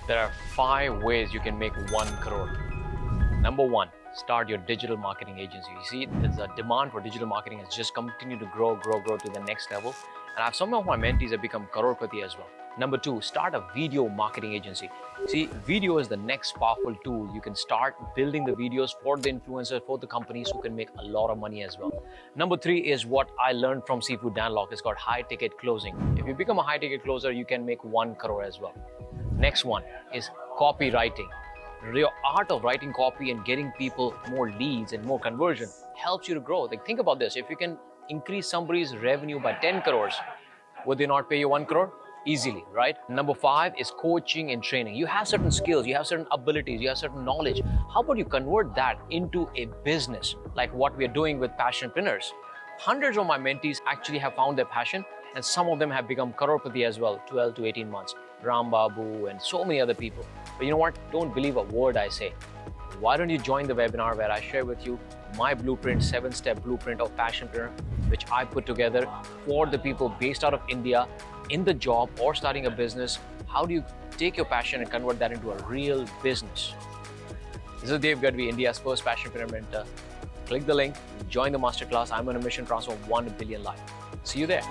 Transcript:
There are 5 ways you can make 1 crore. Number 1, start your digital marketing agency. You see, the demand for digital marketing has just continued to grow to the next level. And I have some of my mentees have become 𝗪𝗏𝗃𝗃 as well. Number 2, start a video marketing agency. See, video is the next powerful tool. You can start building the videos for the influencers, for the companies who can make a lot of money as well. Number 3 is what I learned from Seafood Danlock. It's called high ticket closing. If you become a high ticket closer, you can make 1 crore as well. Next one is copywriting. The art of writing copy and getting people more leads and more conversion helps you to grow. Like, think about this. If you can increase somebody's revenue by 10 crores, would they not pay you 1 crore? Easily, right? Number 5 is coaching and training. You have certain skills, you have certain abilities, you have certain knowledge. How about you convert that into a business, like what we are doing with Passionpreneurs? Hundreds of my mentees actually have found their passion, and some of them have become 𝗪𝗏𝗃𝗃 as well, 12 to 18 months. Ram Babu and so many other people. But you know what? Don't believe a word I say. Why don't you join the webinar where I share with you my blueprint, 7-step blueprint of Passionpreneur, which I put together for the people based out of India, in the job or starting a business. How do you take your passion and convert that into a real business? This is 𝗪𝗏𝗃𝗃, India's first Passionpreneur mentor. Click the link, join the masterclass. I'm on a mission to transform 1 billion lives. See you there.